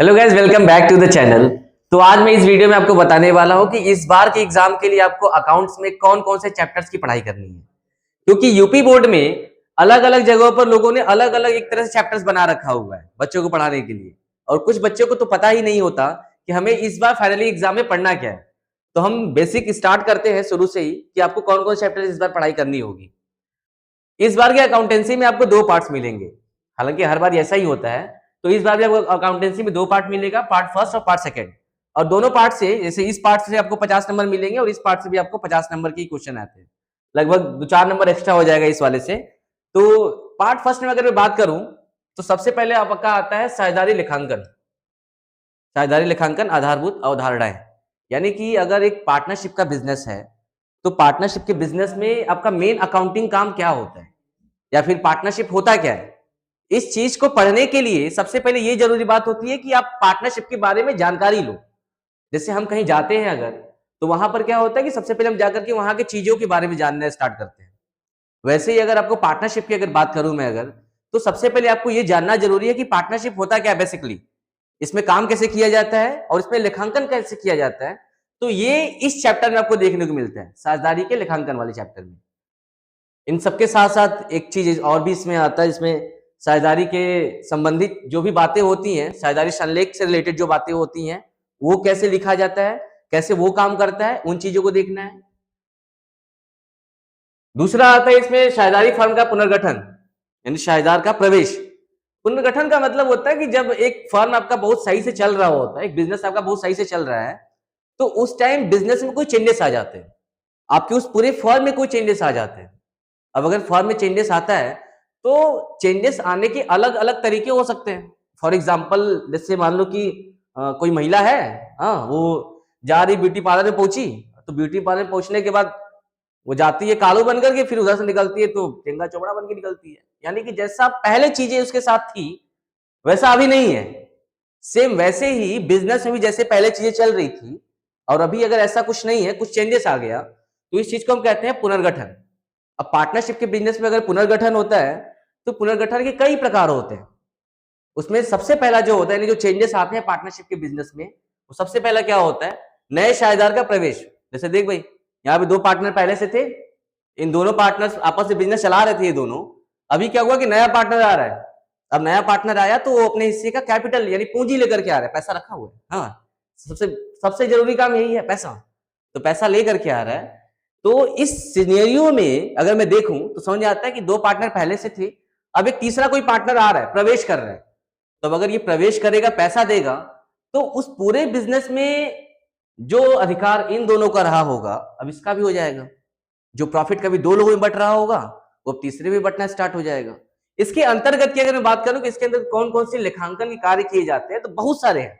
Hello guys, welcome back to the channel. तो आज मैं इस वीडियो में आपको बताने वाला हूं कि इस बार के एग्जाम के लिए आपको अकाउंट्स में कौन कौन से चैप्टर्स की पढ़ाई करनी है। क्योंकि यूपी बोर्ड में अलग अलग जगहों पर लोगों ने अलग अलग एक तरह से चैप्टर्स बना रखा हुआ है बच्चों को पढ़ाने के लिए, और कुछ बच्चों को तो पता ही नहीं होता कि हमें इस बार फाइनली एग्जाम में पढ़ना क्या है। तो हम बेसिक स्टार्ट करते हैं शुरू से ही कि आपको कौन कौन चैप्टर इस बार पढ़ाई करनी होगी। इस बार के अकाउंटेंसी में आपको दो पार्ट्स मिलेंगे, हालांकि हर बार ऐसा ही होता है। तो इस बार भी आपको अकाउंटेंसी में दो पार्ट मिलेगा, पार्ट फर्स्ट और पार्ट सेकंड। और दोनों पार्ट से, जैसे इस पार्ट से आपको 50 नंबर मिलेंगे और इस पार्ट से भी आपको 50 नंबर के क्वेश्चन आते हैं, लगभग 2-4 नंबर एक्स्ट्रा हो जाएगा इस वाले से। तो पार्ट फर्स्ट में अगर मैं बात करूं तो सबसे पहले आपका आता है साझेदारी लेखांकन। साझेदारी लेखांकन आधारभूत अवधारणाएं, यानी कि अगर एक पार्टनरशिप का बिजनेस है तो पार्टनरशिप के बिजनेस में आपका मेन अकाउंटिंग काम क्या होता है या फिर पार्टनरशिप होता क्या है। इस चीज को पढ़ने के लिए सबसे पहले ये जरूरी बात होती है कि आप पार्टनरशिप के बारे में जानकारी लो। जैसे हम कहीं जाते हैं अगर, तो वहां पर क्या होता है कि सबसे पहले हम जाकर के वहां के चीजों के बारे में जानना स्टार्ट करते हैं। वैसे ही अगर आपको पार्टनरशिप की अगर बात करूं मैं अगर, तो सबसे पहले आपको ये जानना जरूरी है कि पार्टनरशिप होता क्या है बेसिकली, इसमें काम कैसे किया जाता है और इसमें लेखांकन कैसे किया जाता है। तो ये इस चैप्टर में आपको देखने को मिलता है, साझेदारी के लेखांकन वाले चैप्टर में। इन सबके साथ साथ एक चीज और भी इसमें आता है, जिसमें साझेदारी के संबंधित जो भी बातें होती हैं, साझेदारी संलेख से रिलेटेड जो बातें होती हैं, वो कैसे लिखा जाता है, कैसे वो काम करता है, उन चीजों को देखना है। दूसरा आता है इसमें साझेदारी फर्म का पुनर्गठन, यानी साझेदार का प्रवेश। पुनर्गठन का मतलब होता है कि जब एक फर्म आपका बहुत सही से चल रहा होता है, एक बिजनेस आपका बहुत सही से चल रहा है, तो उस टाइम बिजनेस में कोई चेंजेस आ जाते हैं, आपके उस पूरे फर्म में कोई चेंजेस आ जाते हैं। अब अगर फर्म में चेंजेस आता है तो चेंजेस आने के अलग अलग तरीके हो सकते हैं। फॉर एग्जाम्पल, जैसे मान लो कि कोई महिला है, हाँ, वो जा रही ब्यूटी पार्लर में पहुंची, तो ब्यूटी पार्लर में पहुंचने के बाद वो जाती है कालू बन करके, फिर उधर से निकलती है तो टेंगा चौड़ा बन के निकलती है। यानी कि जैसा पहले चीजें उसके साथ थी वैसा अभी नहीं है। सेम वैसे ही बिजनेस में भी जैसे पहले चीजें चल रही थी और अभी अगर ऐसा कुछ नहीं है, कुछ चेंजेस आ गया, तो इस चीज को हम कहते हैं पुनर्गठन। अब पार्टनरशिप के बिजनेस में अगर पुनर्गठन होता है तो पुनर्गठन के कई प्रकार होते हैं। उसमें सबसे पहला जो होता है, यानी जो चेंजेस आते हैं पार्टनरशिप के बिजनेस में, वो सबसे पहला क्या होता है, नए साझेदार का प्रवेश। जैसे देख भाई, यहाँ पे दो पार्टनर पहले से थे, इन दोनों पार्टनर्स आपस में बिजनेस चला रहे थे ये दोनों। अभी क्या हुआ कि नया पार्टनर आ रहा है। अब नया पार्टनर आया तो वो अपने हिस्से का कैपिटल यानी पूंजी लेकर के आ रहा है, पैसा रखा हुआ है। हाँ, सबसे सबसे जरूरी काम यही है, पैसा। तो पैसा लेकर के आ रहा है। तो इस सिनेरियो में अगर मैं देखूं तो समझ आता है कि दो पार्टनर पहले से थे, अब एक तीसरा कोई पार्टनर आ रहा है, प्रवेश कर रहा है। तो अगर ये प्रवेश करेगा, पैसा देगा, तो उस पूरे बिजनेस में जो अधिकार इन दोनों का रहा होगा अब इसका भी हो जाएगा। जो प्रॉफिट कभी दो लोगों में बट रहा होगा वो तीसरे में बटना स्टार्ट हो जाएगा। इसके अंतर्गत की अगर मैं बात करूं कि इसके अंदर कौन कौन से लेखांकन के कार्य किए जाते हैं, तो बहुत सारे हैं।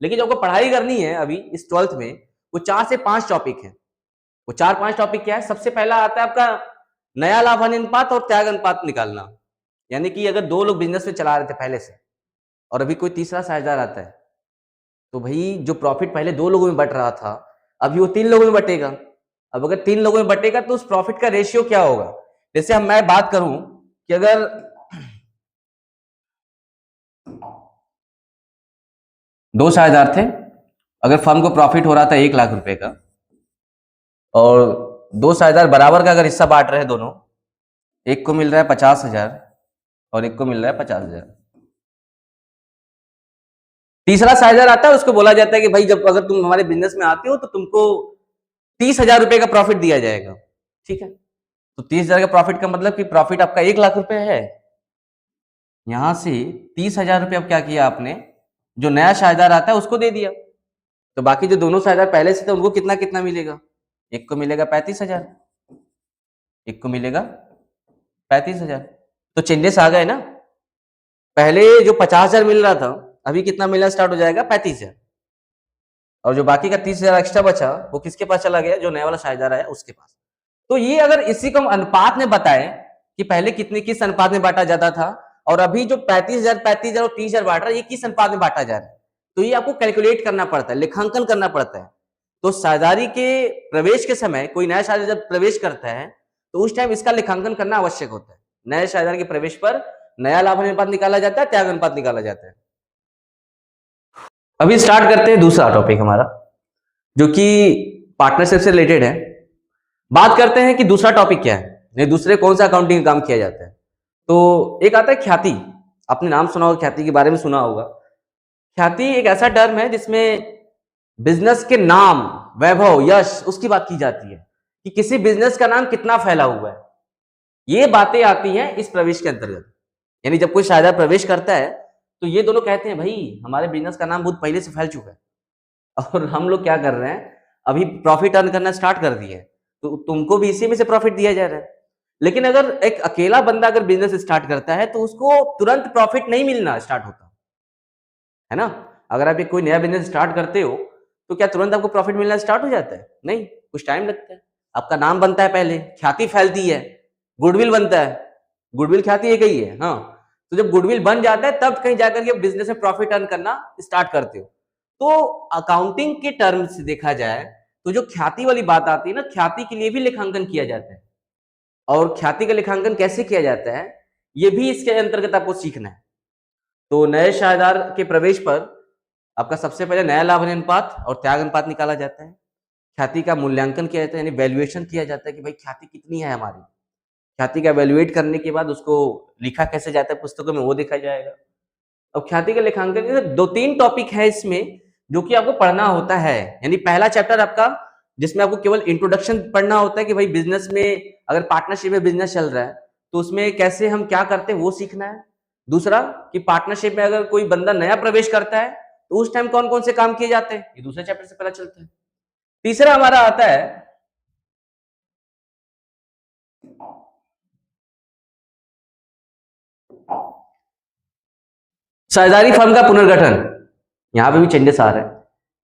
लेकिन जो आपको पढ़ाई करनी है अभी इस 12th में, वो 4 से 5 टॉपिक है। वो 4-5 टॉपिक क्या है, सबसे पहला आता है आपका नया लाभ हानि अनुपात और त्याग अनुपात निकालना। यानी कि अगर दो लोग बिजनेस में चला रहे थे पहले से और अभी कोई तीसरा साझेदार आता है, तो भाई जो प्रॉफिट पहले दो लोगों में बट रहा था अभी वो 3 लोगों में बटेगा। अब अगर 3 लोगों में बटेगा तो उस प्रॉफिट का रेशियो क्या होगा। जैसे हम मैं बात करूं कि अगर 2 साझेदार थे, अगर फर्म को प्रॉफिट हो रहा था 1 लाख रुपए का, और 2 साझेदार बराबर का अगर हिस्सा बांट रहे हैं दोनों, एक को मिल रहा है 50,000 और एक को मिल रहा है 50,000। तीसरा साझेदार आता है, उसको बोला जाता है कि भाई जब अगर तुम हमारे बिजनेस में आते हो तो तुमको 30,000 रुपए का प्रॉफिट दिया जाएगा। ठीक है, तो 30,000 का प्रॉफिट का मतलब कि प्रॉफिट आपका 1 लाख रुपए है। यहां से 30,000 रुपए अब क्या किया आपने, जो नया साझेदार आता है उसको दे दिया। तो बाकी जो दोनों साझेदार पहले से थे उनको कितना कितना मिलेगा, एक को मिलेगा 35,000, एक को मिलेगा 35,000। तो चेंजेस आ गए ना। पहले जो 50,000 मिल रहा था अभी कितना मिलना स्टार्ट हो जाएगा, 35,000। और जो बाकी का 30,000 एक्स्ट्रा बचा वो किसके पास चला गया, जो नया वाला साझेदार आया उसके पास। तो ये अगर इसी को हम अनुपात में बताएं कि पहले कितने किस अनुपात में बांटा जाता था और अभी जो 35,000 और 30,000 बांट रहा है ये किस अनुपात में बांटा जा रहा है, तो ये आपको कैलकुलेट करना पड़ता है, लेखांकन करना पड़ता है। तो साझेदारी के प्रवेश के समय कोई नया साझेदार जब प्रवेश करता है तो उस टाइम इसका लेखांकन करना आवश्यक होता है। नए साझेदार के प्रवेश पर नया लाभ अनुपात निकाला जाता है, त्याग अनुपात निकाला जाता है। अभी स्टार्ट करते हैं दूसरा टॉपिक हमारा, जो कि पार्टनरशिप से रिलेटेड है। बात करते हैं कि दूसरा टॉपिक क्या है, नहीं दूसरे कौन सा अकाउंटिंग काम किया जाता है। तो एक आता है ख्याति। आपने नाम सुना होगा, ख्याति के बारे में सुना होगा। ख्याति एक ऐसा टर्म है जिसमें बिजनेस के नाम, वैभव, यश, उसकी बात की जाती है कि किसी बिजनेस का नाम कितना फैला हुआ है। ये बातें आती हैं इस प्रवेश के अंतर्गत। यानी जब कोई शायदा प्रवेश करता है तो ये दोनों कहते हैं भाई हमारे बिजनेस का नाम बहुत पहले से फैल चुका है और हम लोग क्या कर रहे हैं, अभी प्रॉफिट अर्न करना स्टार्ट कर दिए, तो तुमको भी इसी में से प्रॉफिट दिया जा रहा है। लेकिन अगर एक अकेला बंदा अगर बिजनेस स्टार्ट करता है तो उसको तुरंत प्रॉफिट नहीं मिलना स्टार्ट होता है ना। अगर आप एक कोई नया बिजनेस स्टार्ट करते हो तो क्या तुरंत आपको प्रॉफिट मिलना स्टार्ट हो जाता है? नहीं, कुछ टाइम लगता है। आपका नाम बनता है, पहले ख्याति फैलती है, गुडविल बनता है। गुडविल ख्याति एक ही है। हाँ, तो जब गुडविल बन जाता है तब कहीं जाकर के बिजनेस में प्रॉफिट अर्न करना स्टार्ट करते हो। तो अकाउंटिंग के टर्म से देखा जाए तो जो ख्याति वाली बात आती है ना, ख्याति के लिए भी लेखांकन किया जाता है। और ख्याति का लेखांकन कैसे किया जाता है ये भी इसके अंतर्गत आपको सीखना है। तो नए शायदार के प्रवेश पर आपका सबसे पहले नया लाभ अनुपात और त्याग अनुपात निकाला जाता है। ख्याति का मूल्यांकन किया जाता है, यानी वैल्यूएशन किया जाता है कि भाई ख्याति कितनी है हमारी। ख्याति का वैल्यूएट करने के बाद उसको लिखा कैसे जाता है पुस्तकों में, वो देखा जाएगा। अब ख्याति का लेखांकन के 2-3 टॉपिक है इसमें जो कि आपको पढ़ना होता है। यानी पहला चैप्टर आपका जिसमें आपको केवल इंट्रोडक्शन पढ़ना होता है कि भाई बिजनेस में अगर पार्टनरशिप में बिजनेस चल रहा है तो उसमें कैसे हम क्या करते हैं वो सीखना है। दूसरा कि पार्टनरशिप में अगर कोई बंदा नया प्रवेश करता है तो उस टाइम कौन कौन से काम किए जाते हैं, ये दूसरे चैप्टर से पता चलता है। तीसरा हमारा आता है साझेदारी फर्म का पुनर्गठन। यहां पे भी चेंजेस आ रहे हैं,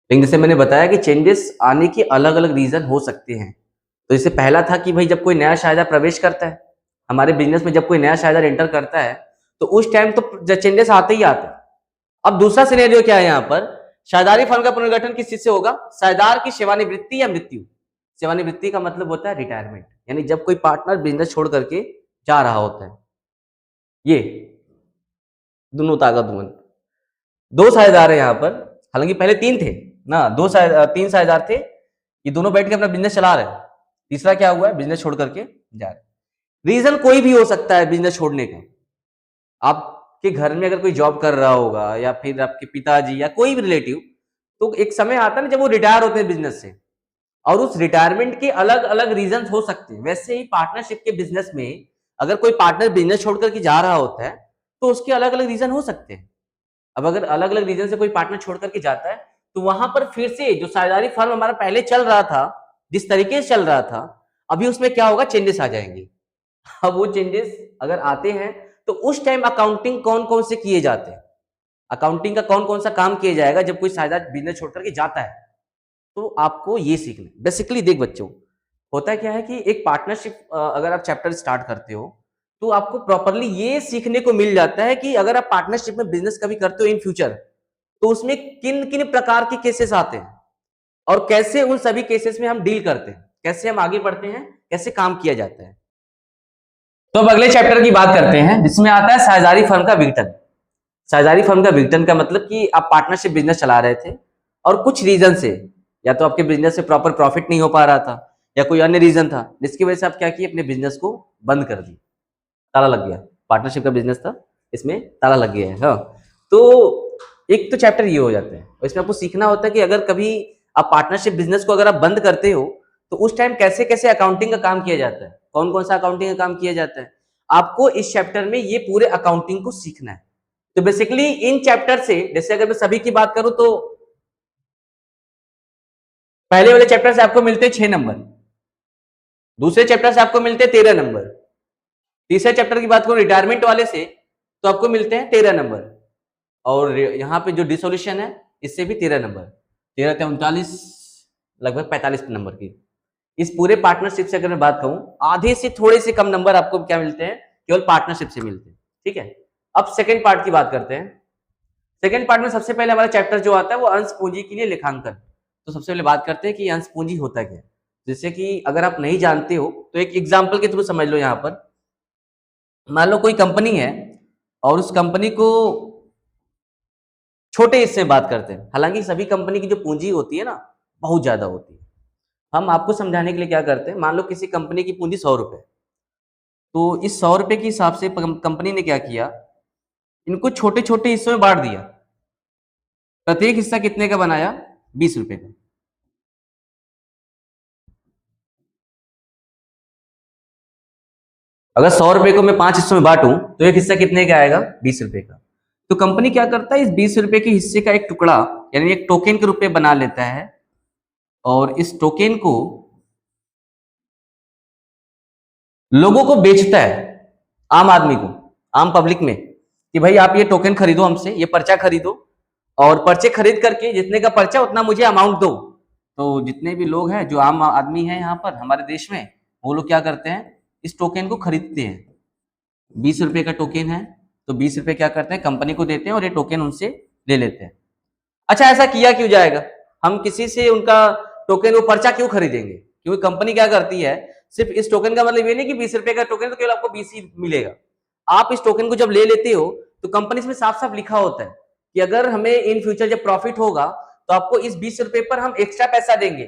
लेकिन जैसे मैंने बताया कि चेंजेस आने के अलग अलग रीजन हो सकते हैं। तो जैसे पहला था कि भाई जब कोई नया शायदा प्रवेश करता है हमारे बिजनेस में, जब कोई नया शायदा एंटर करता है तो उस टाइम तो चेंजेस आते ही आते हैं। अब दूसरा सिनेरियो क्या है यहाँ पर, साझेदारी फर्म का पुनर्गठन किस चीज से होगा? साझेदार की सेवानिवृत्ति या मृत्यु। सेवानिवृत्ति का मतलब होता है रिटायरमेंट, यानी जब कोई पार्टनर बिजनेस छोड़ करके जा रहा होता है। ये दोनों ताकतवर दो साझेदार है यहाँ पर, हालांकि पहले 3 थे ना, 3 साझेदार थे, ये दोनों बैठ के अपना बिजनेस चला रहे हैं। तीसरा क्या हुआ है, बिजनेस छोड़ करके जा रहे। रीजन कोई भी हो सकता है बिजनेस छोड़ने का। आपके घर में अगर कोई जॉब कर रहा होगा या फिर आपके पिताजी या कोई भी रिलेटिव, तो एक समय आता है ना जब वो रिटायर होते हैं बिजनेस से, और उस रिटायरमेंट के अलग अलग रीजन हो सकते हैं। वैसे ही पार्टनरशिप के बिजनेस में अगर कोई पार्टनर बिजनेस छोड़ करके जा रहा होता है तो उसके अलग अलग रीजन हो सकते हैं। अब अगर अलग अलग रीजन से कोई पार्टनर छोड़ करके जाता है तो वहां पर फिर से जो साझेदारी फर्म हमारा पहले चल रहा था, जिस तरीके से चल रहा था, अभी उसमें क्या होगा, चेंजेस आ जाएंगे। अब वो चेंजेस अगर आते हैं तो उस टाइम अकाउंटिंग कौन कौन से किए जाते हैं, अकाउंटिंग का कौन कौन सा काम किया जाएगा जब कोई साझेदार बिजनेस छोड़ करके जाता है, तो आपको ये सीखना है। बेसिकली देख बच्चों, होता क्या है कि एक पार्टनरशिप अगर आप चैप्टर स्टार्ट करते हो तो आपको प्रॉपरली ये सीखने को मिल जाता है कि अगर आप पार्टनरशिप में बिजनेस कभी करते हो इन फ्यूचर तो उसमें किन किन प्रकार के केसेस आते हैं और कैसे उन सभी केसेस में हम डील करते हैं, कैसे हम आगे बढ़ते हैं, कैसे काम किया जाता है। तो अब अगले चैप्टर की बात करते हैं जिसमें आता है साझेदारी फर्म का विघटन। साझेदारी फर्म का विघटन का मतलब कि आप पार्टनरशिप बिजनेस चला रहे थे और कुछ रीजन से, या तो आपके बिजनेस से प्रॉपर प्रॉफिट नहीं हो पा रहा था या कोई अन्य रीजन था जिसकी वजह से आप क्या किए, अपने बिजनेस को बंद कर दिए, ताला लग गया। पार्टनरशिप का बिजनेस था, इसमें ताला लग गया है। हाँ, तो एक तो चैप्टर ये हो जाता है और इसमें आपको सीखना होता है कि अगर कभी आप पार्टनरशिप बिजनेस को अगर आप बंद करते हो तो उस टाइम कैसे कैसे अकाउंटिंग का काम किया जाता है, कौन कौन सा अकाउंटिंग का काम किया जाता है। आपको इस चैप्टर में ये पूरे अकाउंटिंग को सीखना है। तो बेसिकली इन चैप्टर से, जैसे अगर मैं सभी की बात करूं तो पहले वाले चैप्टर से आपको मिलते हैं 6 नंबर, दूसरे चैप्टर से आपको मिलते हैं 13 नंबर, तीसरे चैप्टर की बात करूं रिटायरमेंट वाले से तो आपको मिलते हैं 13 नंबर, और यहाँ पे जो डिसोल्यूशन है इससे भी 13 नंबर, 13 से 39, लगभग 45 नंबर की। इस पूरे पार्टनरशिप से अगर मैं बात कहूं, आधे से थोड़े से कम नंबर आपको क्या मिलते हैं, केवल पार्टनरशिप से मिलते हैं। ठीक है, अब सेकेंड पार्ट की बात करते हैं। सेकेंड पार्ट में सबसे पहले हमारा चैप्टर जो आता है वो अंश पूंजी के लिए लेखांकन। तो सबसे पहले बात करते हैं कि अंश पूंजी होता क्या है। जैसे कि अगर आप नहीं जानते हो तो एक एग्जाम्पल के थ्रू समझ लो। यहाँ पर मान लो कोई कंपनी है और उस कंपनी को छोटे हिस्से में बात करते हैं। हालांकि सभी कंपनी की जो पूंजी होती है ना, बहुत ज्यादा होती है। हम आपको समझाने के लिए क्या करते हैं, मान लो किसी कंपनी की पूंजी 100 रुपए, तो इस 100 रुपए के हिसाब से कंपनी ने क्या किया, इनको छोटे छोटे हिस्सों में बांट दिया। प्रत्येक हिस्सा कितने का बनाया, 20 रुपए का। अगर 100 रुपए को मैं 5 हिस्सों में बांटूं तो एक हिस्सा कितने का आएगा, 20 रुपए का। तो कंपनी क्या करता है, इस 20 रुपए के हिस्से का एक टुकड़ा यानी एक टोकन के रूप में बना लेता है, और इस टोकन को लोगों को बेचता है, आम आदमी को, आम पब्लिक में, कि भाई आप ये टोकन खरीदो हमसे, ये पर्चा खरीदो, और पर्चे खरीद करके जितने का पर्चा उतना मुझे अमाउंट दो। तो जितने भी लोग हैं, जो आम आदमी हैं यहाँ पर हमारे देश में, वो लोग क्या करते हैं, इस टोकन को खरीदते हैं। 20 रुपए का टोकन है, तो 20 रुपए क्या करते हैं, कंपनी को देते हैं और ये टोकन उनसे ले लेते हैं। अच्छा, ऐसा किया क्यों जाएगा, हम किसी से उनका टोकन वो पर्चा क्यों खरीदेंगे, क्योंकि कंपनी क्या करती है, सिर्फ इस टोकन का मतलब ये नहीं कि 20 रुपए का टोकन तो केवल आपको 20 ही मिलेगा। आप इस टोकन को जब ले लेते हो तो कंपनी में साफ साफ लिखा होता है कि अगर हमें इन फ्यूचर जब प्रॉफिट होगा तो आपको इस 20 रुपए पर हम एक्स्ट्रा पैसा देंगे।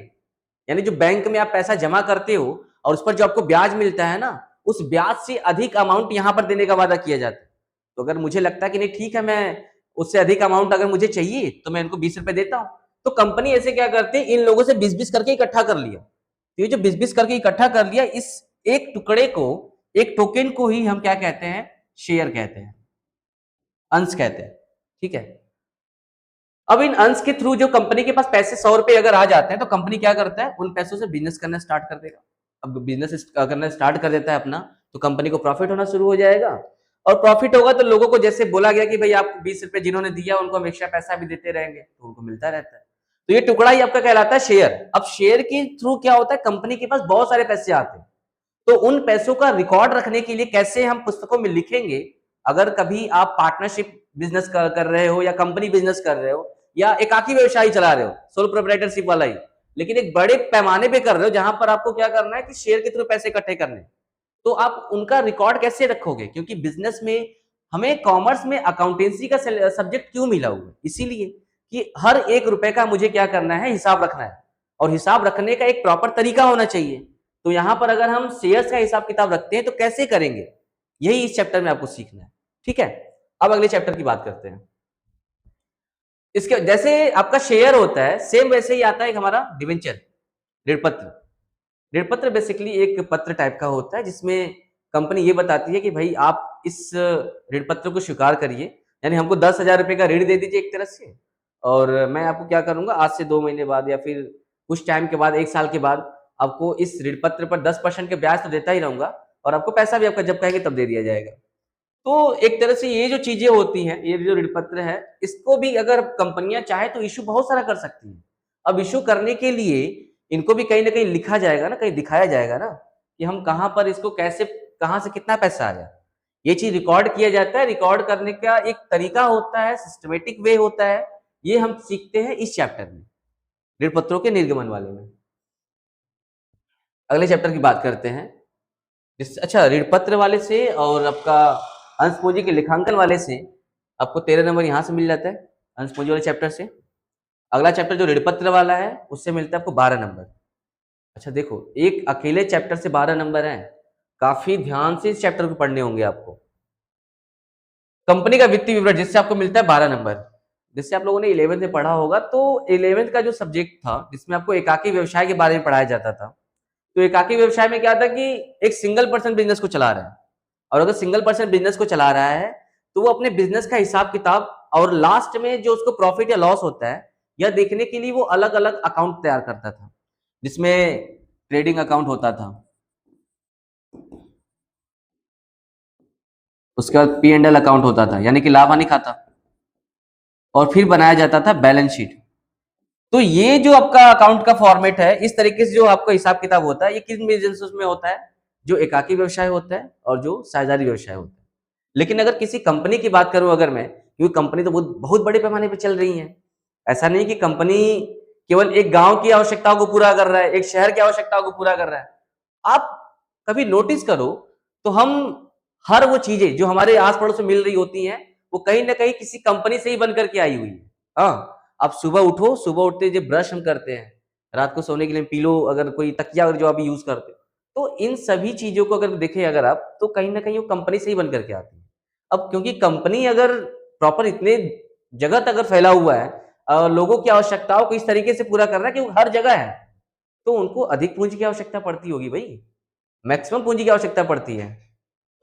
यानी जो बैंक में आप पैसा जमा करते हो और उस पर जो आपको ब्याज मिलता है ना, उस ब्याज से अधिक अमाउंट यहां पर देने का वादा किया जाता है। तो अगर मुझे लगता है कि नहीं ठीक है, मैं उससे अधिक अमाउंट अगर मुझे चाहिए तो मैं इनको 20 रुपए देता हूं, तो कंपनी ऐसे क्या करती है, इन लोगों से 20-20 करके इकट्ठा कर लिया। तो ये जो 20-20 करके इकट्ठा कर लिया, इस एक टुकड़े को, एक टोकन को ही हम क्या कहते हैं, शेयर कहते हैं, अंश कहते हैं। ठीक है, अब इन अंश के थ्रू जो कंपनी के पास पैसे 100 रुपए अगर आ जाते हैं तो कंपनी क्या करता है, उन पैसों से बिजनेस करना स्टार्ट कर देगा। अब बिजनेस करना स्टार्ट कर देता है अपना, तो कंपनी को प्रॉफिट होना शुरू हो जाएगा, और प्रॉफिट होगा तो लोगों को जैसे बोला गया कि भाई आपको 20 रुपए जिन्होंने दिया उनको हम एक्स्ट्रा पैसा भी देते रहेंगे, तो उनको मिलता रहता है। तो ये टुकड़ा ही आपका कहलाता है शेयर। अब शेयर के थ्रू क्या होता है, कंपनी के पास बहुत सारे पैसे आते हैं, तो उन पैसों का रिकॉर्ड रखने के लिए कैसे हम पुस्तकों में लिखेंगे, अगर कभी आप पार्टनरशिप बिजनेस कर रहे हो, या कंपनी बिजनेस कर रहे हो, या एकाकी व्यवसाय चला रहे हो, सोल प्रोप्राइटरशिप वाला ही, लेकिन एक बड़े पैमाने पे कर रहे हो जहां पर आपको क्या करना है कि शेयर के थ्रू पैसे इकट्ठे करने, तो आप उनका रिकॉर्ड कैसे रखोगे, क्योंकि बिजनेस में हमें कॉमर्स में अकाउंटेंसी का सब्जेक्ट क्यों मिला हुआ है, इसीलिए कि हर एक रुपए का मुझे क्या करना है, हिसाब रखना है, और हिसाब रखने का एक प्रॉपर तरीका होना चाहिए। तो यहां पर अगर हम शेयर्स का हिसाब किताब रखते हैं तो कैसे करेंगे, यही इस चैप्टर में आपको सीखना है। ठीक है, अब अगले चैप्टर की बात करते हैं। इसके जैसे आपका शेयर होता है, सेम वैसे ही आता है हमारा डिवेंचर, ऋणपत्र। ऋणपत्र बेसिकली एक पत्र टाइप का होता है जिसमें कंपनी ये बताती है कि भाई आप इस ऋणपत्र को स्वीकार करिए, यानी हमको 10,000 रुपए का ऋण दे दीजिए एक तरह से, और मैं आपको क्या करूंगा, आज से 2 महीने बाद या फिर कुछ टाइम के बाद, 1 साल के बाद, आपको इस ऋणपत्र पर 10% के ब्याज तो देता ही रहूंगा, और आपको पैसा भी आपका जब कहेंगे तब दे दिया जाएगा। तो एक तरह से ये जो चीजें होती हैं, ये जो ऋणपत्र है, इसको भी अगर कंपनियां चाहे तो इशू बहुत सारा कर सकती हैं। अब इशू करने के लिए इनको भी कहीं ना कहीं लिखा जाएगा ना, कहीं दिखाया जाएगा ना, कि हम कहां पर इसको कैसे, कहां से कितना पैसा आया, ये चीज रिकॉर्ड किया जाता है। रिकॉर्ड करने का एक तरीका होता है, सिस्टमेटिक वे होता है, ये हम सीखते हैं इस चैप्टर में, ऋणपत्रों के निर्गमन वाले में। अगले चैप्टर की बात करते हैं। अच्छा, ऋणपत्र वाले से और आपका अंश पूंजी के लेखांकन वाले से आपको 13 नंबर यहाँ से मिल जाता है, अंश पूंजी वाले चैप्टर से। अगला चैप्टर जो ऋणपत्र वाला है उससे मिलता है आपको 12 नंबर। अच्छा देखो, एक अकेले चैप्टर से 12 नंबर है, काफी ध्यान से इस चैप्टर को पढ़ने होंगे आपको। कंपनी का वित्तीय विवरण जिससे आपको मिलता है 12 नंबर, जिससे आप लोगों ने 11th में पढ़ा होगा। तो 11th का जो सब्जेक्ट था जिसमें आपको एकाकी व्यवसाय के बारे में पढ़ाया जाता था, तो एकाकी व्यवसाय में क्या था कि एक सिंगल पर्सन बिजनेस को चला रहा है, और अगर सिंगल पर्सन बिजनेस को चला रहा है तो वो अपने बिजनेस का हिसाब किताब और लास्ट में जो उसको प्रॉफिट या लॉस होता है यह देखने के लिए वो अलग अलग अकाउंट तैयार करता था, जिसमें ट्रेडिंग अकाउंट होता था, उसके बाद P&L अकाउंट होता था यानी कि लाभ हानि खाता, और फिर बनाया जाता था बैलेंस शीट। तो ये जो आपका अकाउंट का फॉर्मेट है, इस तरीके से जो आपका हिसाब किताब होता है, ये किन बिजनेस में होता है, जो एकाकी व्यवसाय होता है और जो साझेदारी व्यवसाय होता है। लेकिन अगर किसी कंपनी की बात करूं अगर मैं, क्योंकि कंपनी तो बहुत बहुत बड़े पैमाने पर चल रही है, ऐसा नहीं कि कंपनी केवल एक गांव की आवश्यकताओं को पूरा कर रहा है, एक शहर की आवश्यकताओं को पूरा कर रहा है। आप कभी नोटिस करो तो हम हर वो चीजें जो हमारे आस पड़ोस में मिल रही होती हैं, वो कहीं ना कहीं किसी कंपनी से ही बन करके आई हुई है। हाँ, आप सुबह उठो, सुबह उठते जब ब्रश हम करते हैं, रात को सोने के लिए पिलो, अगर कोई तकिया अगर जो अभी यूज़ करते हो, तो इन सभी चीज़ों को अगर देखें अगर आप, तो कहीं न कहीं वो कंपनी से ही बन कर के आती है। अब क्योंकि कंपनी अगर प्रॉपर इतने जगह तक अगर फैला हुआ है लोगों की आवश्यकताओं को इस तरीके से पूरा कर रहा है कि वो हर जगह है, तो उनको अधिक पूँजी की आवश्यकता पड़ती होगी भई, मैक्सिमम पूँजी की आवश्यकता पड़ती है।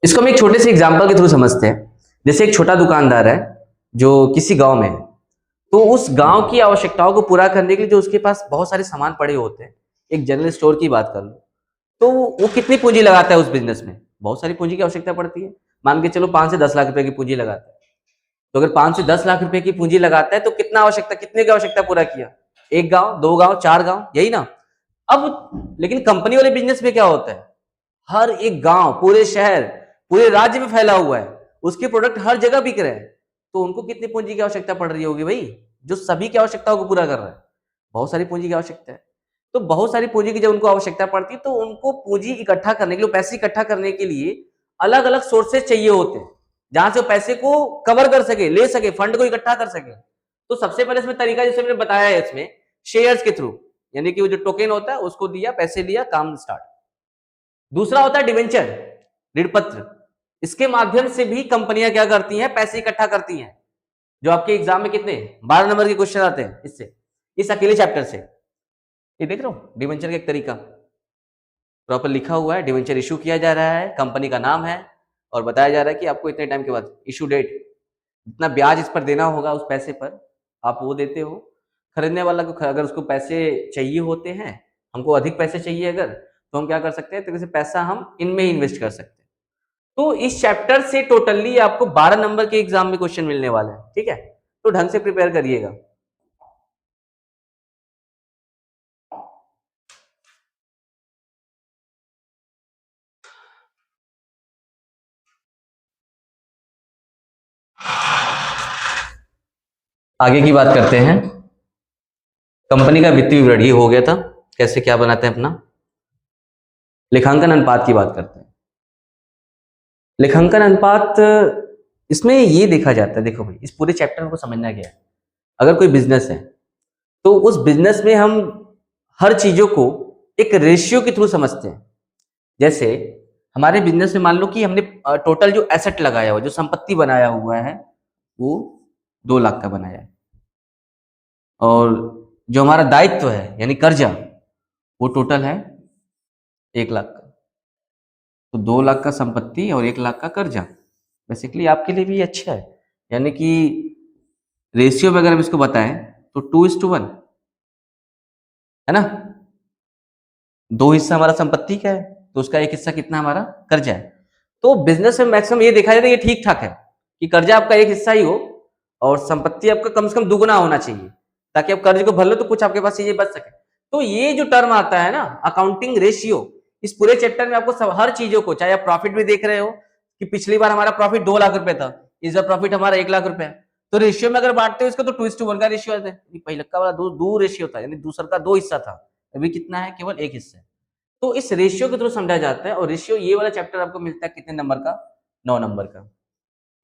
इसको हम एक छोटे से एग्ज़ाम्पल के थ्रू समझते हैं। जैसे एक छोटा दुकानदार है, जो किसी गाँव में है। तो उस गाँव की आवश्यकताओं को पूरा करने के लिए जो उसके पास बहुत सारे सामान पड़े होते हैं, एक जनरल स्टोर की बात कर लो, तो वो कितनी पूँजी लगाता है उस बिज़नेस में? बहुत सारी पूँजी की आवश्यकता पड़ती है। मान के चलो 5 से 10 लाख रुपए की पूँजी लगाता है। तो अगर 5 से 10 लाख रुपए की पूँजी लगाता है तो कितने की आवश्यकता पूरा किया? 1 गाँव, 2 गाँव, 4 गाँव, यही ना? अब लेकिन कंपनी वाले बिज़नेस में क्या होता है? हर एक गाँव, पूरे शहर, पूरे राज्य में फैला हुआ है। उसके प्रोडक्ट हर जगह बिक रहे हैं। तो उनको कितनी पूँजी की आवश्यकता पड़ रही होगी भई? जो सभी की आवश्यकताओं को पूरा कर रहा है। बहुत सारी पूँजी की आवश्यकता है। तो बहुत सारी पूँजी की जब उनको आवश्यकता पड़ती है तो उनको पूँजी इकट्ठा करने के लिए, पैसे इकट्ठा करने के लिए अलग-अलग सोर्सेज़ चाहिए होते हैं। जहाँ से वो पैसे को कवर कर सके, ले सके, फंड को इकट्ठा कर सके। तो सबसे पहले इसमें तरीका जैसे मैंने बताया है इसमें शेयर्स के थ्रू, यानी कि वो जो टोकन होता है उसको दिया, पैसे लिया, काम स्टार्ट। दूसरा होता है डिवेंचर, ऋण पत्र। इसके माध्यम से भी कंपनियां क्या करती हैं? पैसे इकट्ठा करती हैं। जो आपके एग्जाम में कितने 12 नंबर के क्वेश्चन आते हैं इससे, इस अकेले चैप्टर से। ये देख रहे हो डिवेंचर का एक तरीका प्रॉपर लिखा हुआ है। डिवेंचर इशू किया जा रहा है, कंपनी का नाम है और बताया जा रहा है कि आपको इतने टाइम के बाद इशू डेट, जितना ब्याज इस पर देना होगा उस पैसे पर आप वो देते हो। खरीदने वाला को अगर उसको पैसे चाहिए होते हैं, हमको अधिक पैसे चाहिए अगर, तो हम क्या कर सकते हैं? तो जैसे पैसा हम इनमें ही इन्वेस्ट कर सकते हैं। तो इस चैप्टर से टोटली आपको 12 नंबर के एग्जाम में क्वेश्चन मिलने वाले हैं, ठीक है? तो ढंग से प्रिपेयर करिएगा। आगे की बात करते हैं। कंपनी का वित्तीय विवरण ये हो गया था, कैसे क्या बनाते हैं अपना। लेखांकन अनुपात की बात करते हैं। लेखांकन अनुपात, इसमें ये देखा जाता है, देखो भाई इस पूरे चैप्टर को समझना क्या है। अगर कोई बिजनेस है तो उस बिजनेस में हम हर चीजों को एक रेशियो के थ्रू समझते हैं। जैसे हमारे बिजनेस में मान लो कि हमने टोटल जो एसेट लगाया हुआ, जो संपत्ति बनाया हुआ है, वो 2 लाख का बनाया है, और जो हमारा दायित्व है यानी कर्जा, वो टोटल है 1 लाख का। तो 2 लाख का संपत्ति और 1 लाख का कर्जा, बेसिकली आपके लिए भी अच्छा है। यानी कि रेशियो में अगर हम इसको बताएं तो 2:1 है ना। 2 हिस्सा हमारा संपत्ति का है, तो उसका 1 हिस्सा कितना हमारा कर्जा है। तो बिजनेस में मैक्सिमम ये देखा जाता है, ये ठीक ठाक है कि कर्जा आपका 1 हिस्सा ही हो और संपत्ति आपका कम से कम दुगुना होना चाहिए, ताकि आप कर्ज को भर लो तो कुछ आपके पास चीजें बच सके। तो ये जो टर्म आता है ना अकाउंटिंग रेशियो, इस पूरे चैप्टर में आपको सब हर चीजों को, चाहे आप प्रॉफिट भी देख रहे हो कि पिछली बार हमारा प्रॉफिट 2 लाख रुपए था, इस बार प्रॉफिट हमारा 1 लाख रुपए है, तो रेशियो में अगर बांटते हो इसका तो 2:1 का रेशियो आता है। पहले का वाला दो रेशियो था, यानी दूसरा का 2 हिस्सा था, अभी कितना है? केवल 1 हिस्सा है। तो इस रेशियो के थ्रू समझा जाता है, और रेशियो ये वाला चैप्टर आपको मिलता है कितने नंबर का? 9 नंबर का।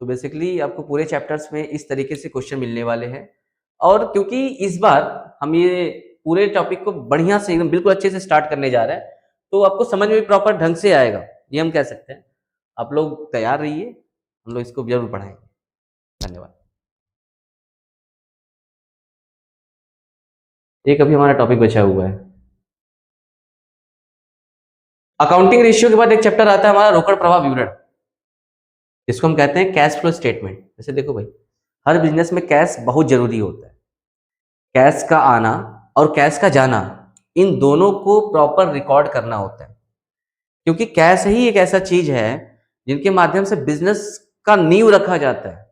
तो बेसिकली आपको पूरे चैप्टर्स में इस तरीके से क्वेश्चन मिलने वाले हैं। और क्योंकि इस बार हम ये पूरे टॉपिक को बढ़िया से एकदम बिल्कुल अच्छे से स्टार्ट करने जा रहे हैं, तो आपको समझ में प्रॉपर ढंग से आएगा, ये हम कह सकते हैं। आप लोग तैयार रहिए, हम लोग इसको जरूर पढ़ाएंगे। धन्यवाद। एक अभी हमारा टॉपिक बचा हुआ है, अकाउंटिंग रेशियो के बाद एक चैप्टर आता है हमारा रोकड़ प्रवाह विवरण, जिसको हम कहते हैं कैश फ्लो स्टेटमेंट। जैसे देखो भाई, हर बिजनेस में कैश बहुत जरूरी होता है। कैश का आना और कैश का जाना, इन दोनों को प्रॉपर रिकॉर्ड करना होता है, क्योंकि कैश ही एक ऐसा चीज है जिनके माध्यम से बिजनेस का नींव रखा जाता है।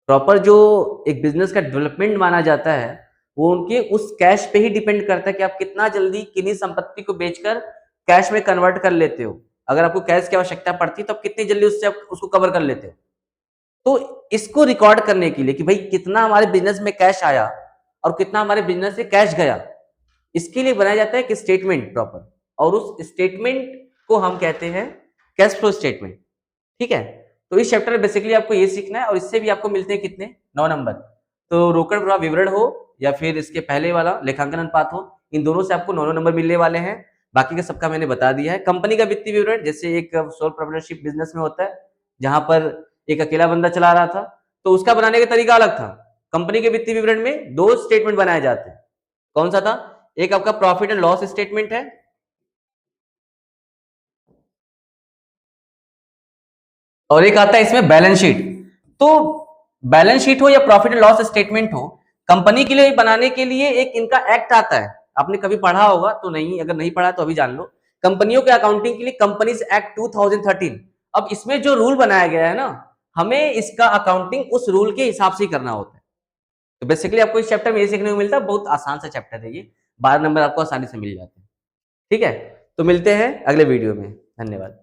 प्रॉपर जो एक बिजनेस का डेवलपमेंट माना जाता है, वो उनके उस कैश पे ही डिपेंड करता है कि आप कितना जल्दी किन्हीं संपत्ति को बेचकर कैश में कन्वर्ट कर लेते हो। अगर आपको कैश की आवश्यकता पड़ती है तो आप कितनी जल्दी उससे आप उसको कवर कर लेते हो। तो इसको रिकॉर्ड करने के लिए कि भाई कितना हमारे बिजनेस में कैश आया और कितना हमारे बिजनेस से कैश गया, इसके लिए बनाया जाता है कि स्टेटमेंट प्रॉपर, और उस स्टेटमेंट को हम कहते हैं कैश फ्लो स्टेटमेंट। ठीक है, तो इस चैप्टर में बेसिकली आपको ये सीखना है, और इससे भी आपको मिलते हैं कितने? 9 नंबर। तो रोकड़ प्रवाह विवरण हो या फिर इसके पहले वाला लेखांकन अनुपात हो, इन दोनों से आपको 9 नंबर मिलने वाले हैं। बाकी का सबका मैंने बता दिया है। कंपनी का वित्तीय विवरण, जैसे एक सोल प्रोप्राइटरशिप बिजनेस में होता है, जहां पर एक अकेला बंदा चला रहा था, तो उसका बनाने का तरीका अलग था। कंपनी के वित्तीय विवरण में 2 स्टेटमेंट बनाए जाते हैं। कौन सा था? एक आपका प्रॉफिट एंड लॉस स्टेटमेंट है, और एक आता है इसमें बैलेंस शीट। तो बैलेंस शीट हो या प्रॉफिट एंड लॉस स्टेटमेंट हो, कंपनी के लिए बनाने के लिए एक इनका एक्ट आता है। आपने कभी पढ़ा होगा तो नहीं, अगर नहीं पढ़ा तो अभी जान लो। कंपनियों के अकाउंटिंग के लिए कंपनीज एक्ट 2013। अब इसमें जो रूल बनाया गया है ना, हमें इसका अकाउंटिंग उस रूल के हिसाब से ही करना होता है। तो बेसिकली आपको इस चैप्टर में ये सीखने को मिलता है, बहुत आसान सा चैप्टर है ये, 12 नंबर आपको आसानी से मिल जाते हैं। ठीक है, तो मिलते हैं अगले वीडियो में। धन्यवाद।